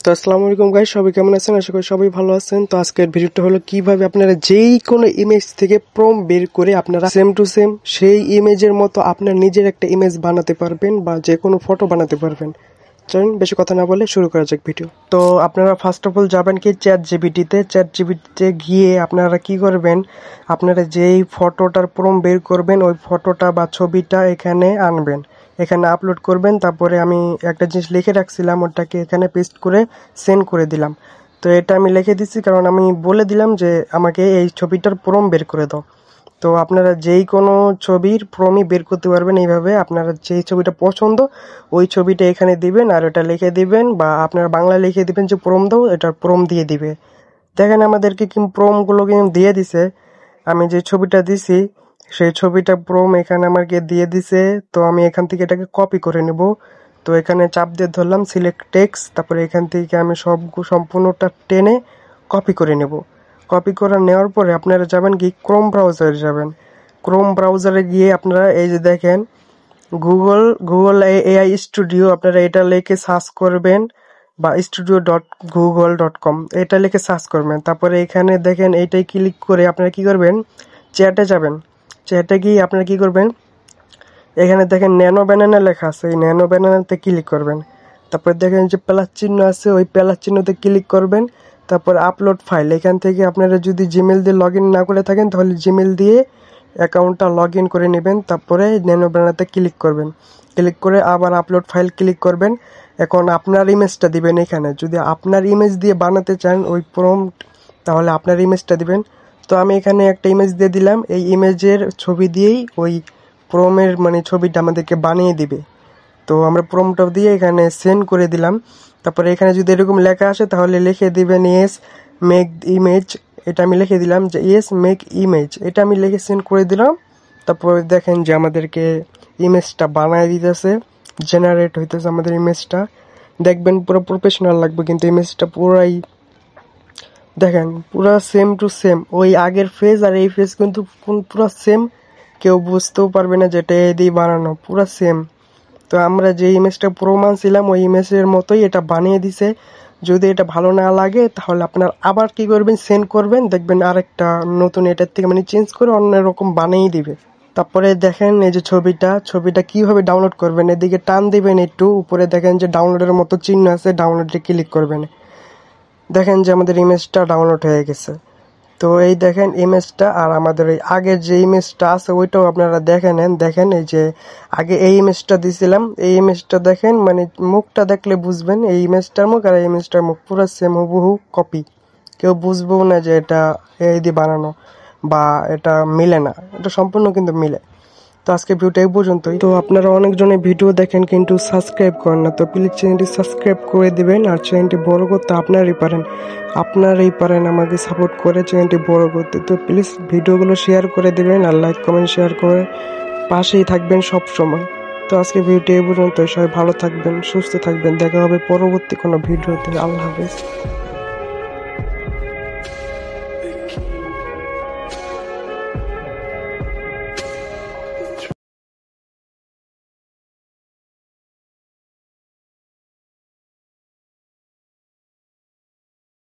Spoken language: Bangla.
তো আসসালামু আলাইকুম গাইস, সবাই কেমন আছেন? আশা করি সবাই ভালো আছেন। তো আজকের ভিডিওটা হলো কিভাবে আপনারা যেই কোনো ইমেজ থেকে প্রম্পট বের করে আপনারা সেম টু সেম সেই ইমেজের মতো আপনার নিজের একটা ইমেজ বানাতে পারবেন বা যে কোনো ফটো বানাতে পারবেন। চলুন বেশি কথা না বলে শুরু করা যাক ভিডিও। তো আপনারা ফার্স্ট অফ অল যাবেন কি চ্যাট জিপিটিতে গিয়ে আপনারা কি করবেন, আপনারা যেই ফটোটার প্রম্পট বের করবেন ওই ফটোটা বা ছবিটা এখানে আনবেন, এখানে আপলোড করবেন। তারপরে আমি একটা জিনিস লিখে রাখছিলাম, ওটাকে এখানে পেস্ট করে সেন্ড করে দিলাম। তো এটা আমি লিখে দিচ্ছি কারণ আমি বলে দিলাম যে আমাকে এই ছবিটার প্রম্পট বের করে দাও। তো আপনারা যেই কোনো ছবির প্রম্পট বের করতে পারবেন এইভাবে। আপনারা যেই ছবিটা পছন্দ ওই ছবিটা এখানে দিবেন আর এটা লিখে দিবেন, বা আপনারা বাংলা লিখে দিবেন যে প্রম্পট দাও, এটার প্রম্পট দিয়ে দিবে। দেখেন আমাদেরকে কি প্রম্পটগুলো কিন্তু দিয়ে দিছে। আমি যে ছবিটা দিছি সেই ছবিটা প্রম্পট এখানে আমাকে দিয়ে দিছে। তো আমি এখান থেকে এটাকে কপি করে নেব। তো এখানে চাপ দিয়ে ধরলাম সিলেক্ট টেক্সট, তারপরে এখান থেকে আমি সম্পূর্ণটা টেনে কপি করে নেব। কপি করে নেওয়ার পরে আপনারা যাবেন কি ক্রোম ব্রাউজারে যাবেন। ক্রোম ব্রাউজারে গিয়ে আপনারা এই যে দেখেন গুগল এআই স্টুডিও, আপনারা এটা লিখে সার্চ করবেন, বা studio.google.com এটা লিখে সার্চ করবেন। তারপরে এখানে দেখেন এইটাই ক্লিক করে আপনারা কি করবেন, চ্যাটে যাবেন। চ্যাটে গিয়ে আপনারা কি করবেন, এখানে দেখেন ন্যানো ব্যানানা লেখা আছে, এই ন্যানো ব্যানানাতে ক্লিক করবেন। তারপর দেখেন যে প্লাস চিহ্ন আছে, ওই প্লাস চিহ্নতে ক্লিক করবেন। তারপর আপলোড ফাইল, এখান থেকে আপনারা যদি জিমেল দিয়ে লগ ইন না করে থাকেন তাহলে জিমেল দিয়ে অ্যাকাউন্টটা লগ ইন করে নেবেন। তারপরে ন্যানো ব্যানানাতে ক্লিক করবেন, ক্লিক করে আবার আপলোড ফাইল ক্লিক করবেন। এখন আপনার ইমেজটা দিবেন এখানে। যদি আপনার ইমেজ দিয়ে বানাতে চান ওই প্রম্পট, তাহলে আপনার ইমেজটা দিবেন। তো আমি এখানে একটা ইমেজ দিয়ে দিলাম, এই ইমেজের ছবি দিয়েই ওই প্রমের মানে ছবিটা আমাদেরকে বানিয়ে দিবে। তো আমরা প্রম্পটটা দিয়ে এখানে সেন্ড করে দিলাম। তারপরে এখানে যদি এরকম লেখা আসে তাহলে লিখে দিবেন ইয়েস মেক ইমেজ। এটা আমি লিখে দিলাম যে ইয়েস মেক ইমেজ, এটা আমি লিখে সেন্ড করে দিলাম। তারপরে দেখেন যে আমাদেরকে ইমেজটা বানায় দিতেছে, জেনারেট হইতেছে আমাদের ইমেজটা। দেখবেন পুরো প্রফেশনাল লাগবে, কিন্তু ইমেজটা পুরাই দেখেন পুরা সেম টু সেম ওই আগের ফেজ আর এই ফেজ কিন্তু পুরো সেম, কেউ বুঝতেও পারবে না যেটা এই দিয়ে বানানো, পুরা সেম। তো আমরা যে ইমেজটা প্রমাণ ছিলাম ওই ইমেজের মতোই এটা বানিয়ে দিছে। যদি এটা ভালো না লাগে তাহলে আপনার আবার কি করবেন, সেন্ড করবেন, দেখবেন আরেকটা নতুন এটার থেকে মানে চেঞ্জ করে অন্যরকম বানিয়ে দিবে। তারপরে দেখেন এই যে ছবিটা কিভাবে ডাউনলোড করবেন, এদিকে টান দিবেন একটু উপরে, দেখেন যে ডাউনলোডের মতো চিহ্ন আছে, ডাউনলোডে ক্লিক করবেন। দেখেন যে আমাদের ইমেজটা ডাউনলোড হয়ে গেছে। তো এই দেখেন ইমেজটা, আর আমাদের এই আগের যে ইমেজটা আছে ওইটাও আপনারা দেখে নেন। দেখেন এই যে আগে এই ইমেজটা দিছিলাম, এই ইমেজটা দেখেন, মানে মুখটা দেখলে বুঝবেন এই ইমেজটার মুখ আর এই ইমেজটার মুখ পুরো সেম, হুবহু কপি। কেউ বুঝবেও না যে এটা এই দিয়ে বানানো বা এটা মিলে না, এটা সম্পূর্ণ কিন্তু মিলে। তো আজকে ভিডিওটা এই পর্যন্তই। তো আপনারা অনেকজনের ভিডিও দেখেন কিন্তু সাবস্ক্রাইব করেন না, তো প্লিজ চ্যানেলটি সাবস্ক্রাইব করে দিবেন। আর চ্যানেলটি বড় করতে আপনারাই পারেন আমাকে সাপোর্ট করে চ্যানেলটি বড় করতে। তো প্লিজ ভিডিওগুলো শেয়ার করে দিবেন আর লাইক কমেন্ট শেয়ার করে পাশেই থাকবেন সব সময়। তো আজকে ভিডিওটি এই পর্যন্ত। সবাই ভালো থাকবেন, সুস্থ থাকবেন, দেখা হবে পরবর্তী কোনো ভিডিওতে। আল্লাহ হাফেজ।